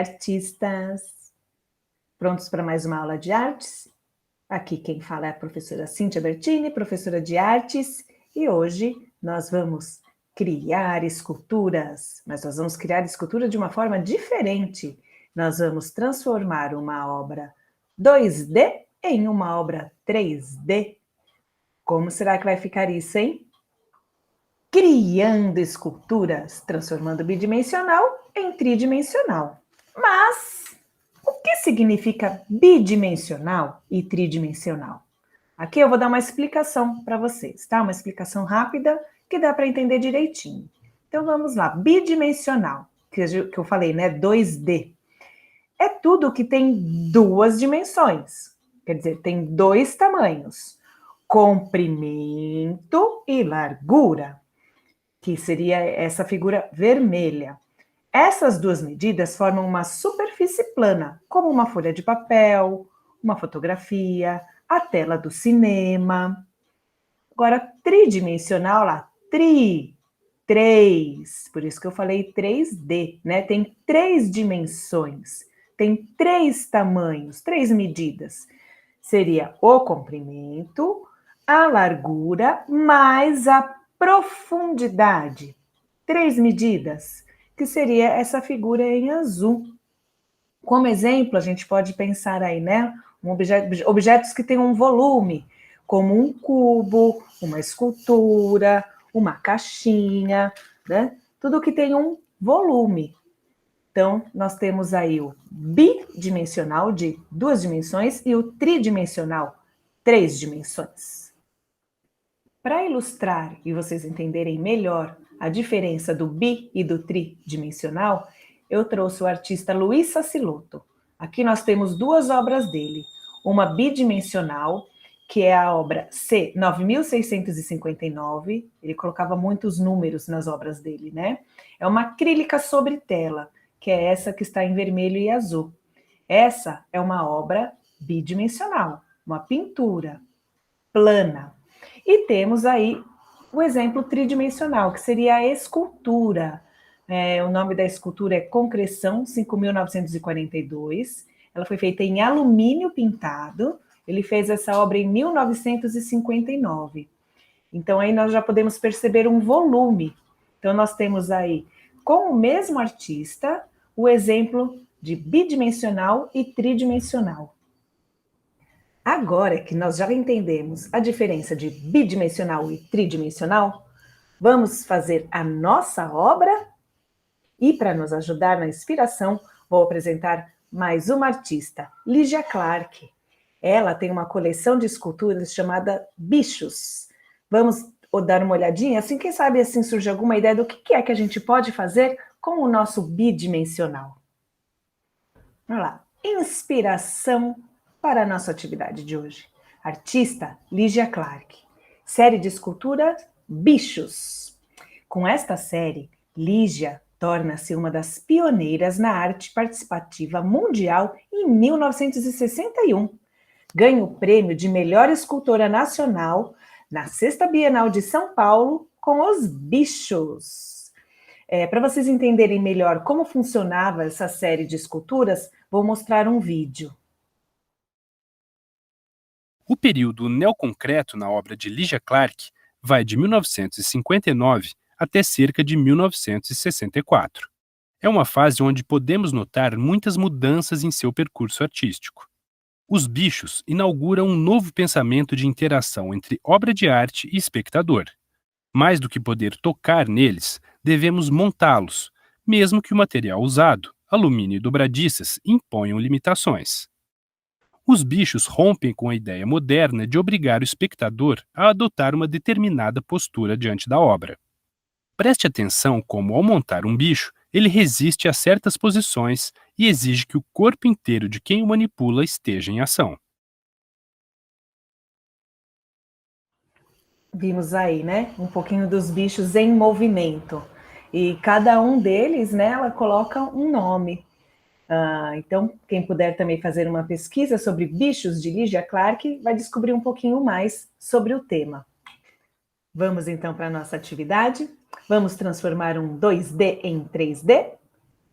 artistas! Prontos para mais uma aula de artes? Aqui quem fala é a professora Cíntia Bertini, professora de artes, e hoje nós vamos criar esculturas, mas nós vamos criar escultura de uma forma diferente. Nós vamos transformar uma obra 2D em uma obra 3D. Como será que vai ficar isso, hein? Criando esculturas, transformando bidimensional em tridimensional. Mas o que significa bidimensional e tridimensional? Aqui eu vou dar uma explicação para vocês, tá? Uma explicação rápida que dá para entender direitinho. Então vamos lá, bidimensional, que eu falei, né? 2D. É tudo que tem duas dimensões, quer dizer, tem dois tamanhos, comprimento e largura, que seria essa figura vermelha. Essas duas medidas formam uma superfície plana, como uma folha de papel, uma fotografia, a tela do cinema. Agora, tridimensional, lá, três, por isso que eu falei 3D, né? Tem três dimensões, tem três tamanhos, três medidas. Seria o comprimento, a largura, mais a profundidade. Três medidas, que seria essa figura em azul. Como exemplo, a gente pode pensar aí, né? Objetos que têm um volume, como um cubo, uma escultura, uma caixinha, né? Tudo que tem um volume. Então, nós temos aí o bidimensional, de duas dimensões, e o tridimensional, três dimensões. Para ilustrar e vocês entenderem melhor a diferença do bi e do tridimensional, eu trouxe o artista Luiz Sassilotto. Aqui nós temos duas obras dele, uma bidimensional, que é a obra C 9659, ele colocava muitos números nas obras dele, né? É uma acrílica sobre tela, que é essa que está em vermelho e azul. Essa é uma obra bidimensional, uma pintura plana. E temos aí o exemplo tridimensional, que seria a escultura. O nome da escultura é Concreção 5.942. Ela foi feita em alumínio pintado. Ele fez essa obra em 1959. Então, aí nós já podemos perceber um volume. Então, nós temos aí, com o mesmo artista, o exemplo de bidimensional e tridimensional. Agora que nós já entendemos a diferença de bidimensional e tridimensional, vamos fazer a nossa obra? E para nos ajudar na inspiração, vou apresentar mais uma artista, Lygia Clark. Ela tem uma coleção de esculturas chamada Bichos. Vamos dar uma olhadinha? Assim, quem sabe assim surge alguma ideia do que é que a gente pode fazer com o nosso bidimensional. Vamos lá. Inspiração para a nossa atividade de hoje. Artista Lygia Clark. Série de escultura Bichos. Com esta série, Lygia torna-se uma das pioneiras na arte participativa mundial em 1961. Ganha o prêmio de melhor escultora nacional na Sexta Bienal de São Paulo com os Bichos. Para vocês entenderem melhor como funcionava essa série de esculturas, vou mostrar um vídeo. O período neoconcreto na obra de Lygia Clark vai de 1959 até cerca de 1964. É uma fase onde podemos notar muitas mudanças em seu percurso artístico. Os Bichos inauguram um novo pensamento de interação entre obra de arte e espectador. Mais do que poder tocar neles, devemos montá-los, mesmo que o material usado, alumínio e dobradiças, imponham limitações. Os Bichos rompem com a ideia moderna de obrigar o espectador a adotar uma determinada postura diante da obra. Preste atenção como, ao montar um bicho, ele resiste a certas posições e exige que o corpo inteiro de quem o manipula esteja em ação. Vimos aí, né, um pouquinho dos bichos em movimento. E cada um deles, né, ela coloca um nome. Então, quem puder também fazer uma pesquisa sobre bichos de Lygia Clark, vai descobrir um pouquinho mais sobre o tema. Vamos então para a nossa atividade? Vamos transformar um 2D em 3D?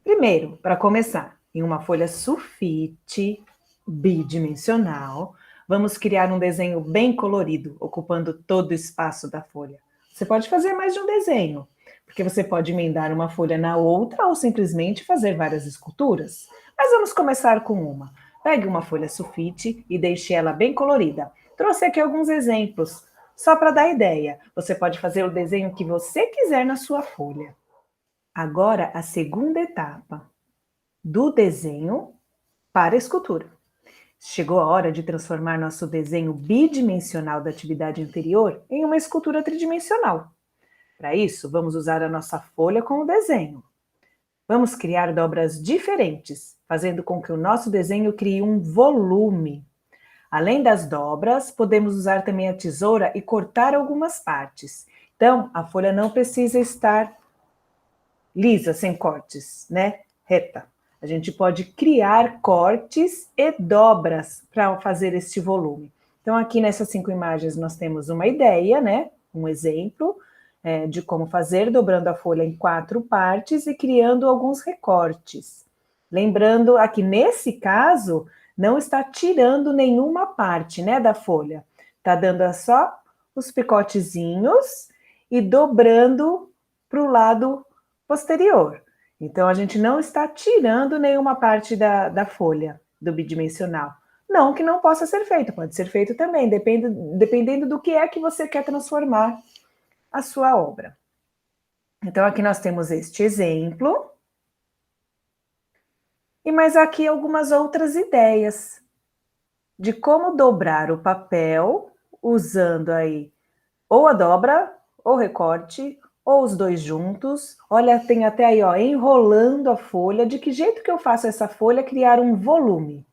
Primeiro, para começar, em uma folha sulfite bidimensional, vamos criar um desenho bem colorido, ocupando todo o espaço da folha. Você pode fazer mais de um desenho, porque você pode emendar uma folha na outra ou simplesmente fazer várias esculturas. Mas vamos começar com uma. Pegue uma folha sulfite e deixe ela bem colorida. Trouxe aqui alguns exemplos, só para dar ideia. Você pode fazer o desenho que você quiser na sua folha. Agora, a segunda etapa do desenho para a escultura. Chegou a hora de transformar nosso desenho bidimensional da atividade anterior em uma escultura tridimensional. Para isso, vamos usar a nossa folha com o desenho. Vamos criar dobras diferentes, fazendo com que o nosso desenho crie um volume. Além das dobras, podemos usar também a tesoura e cortar algumas partes. Então, a folha não precisa estar lisa, sem cortes, né? Reta. A gente pode criar cortes e dobras para fazer este volume. Então, aqui nessas 5 imagens, nós temos uma ideia, né? Um exemplo de como fazer, dobrando a folha em 4 partes e criando alguns recortes. Lembrando, aqui nesse caso, não está tirando nenhuma parte, né, da folha. Está dando só os picotezinhos e dobrando para o lado posterior. Então, a gente não está tirando nenhuma parte da folha do bidimensional. Não que não possa ser feito, pode ser feito também, dependendo do que é que você quer transformar a sua obra. Então, aqui nós temos este exemplo. E mais aqui algumas outras ideias de como dobrar o papel usando aí ou a dobra, ou recorte, ou os dois juntos. Olha, tem até aí, ó, enrolando a folha. De que jeito que eu faço essa folha criar um volume?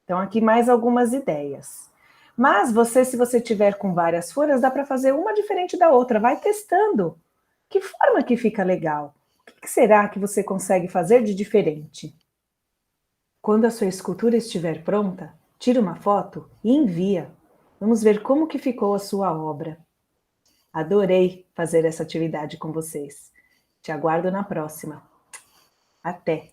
Então, aqui mais algumas ideias. Mas você, se você tiver com várias folhas, dá para fazer uma diferente da outra. Vai testando. Que forma que fica legal? O que será que você consegue fazer de diferente? Quando a sua escultura estiver pronta, tire uma foto e envia. Vamos ver como que ficou a sua obra. Adorei fazer essa atividade com vocês. Te aguardo na próxima. Até!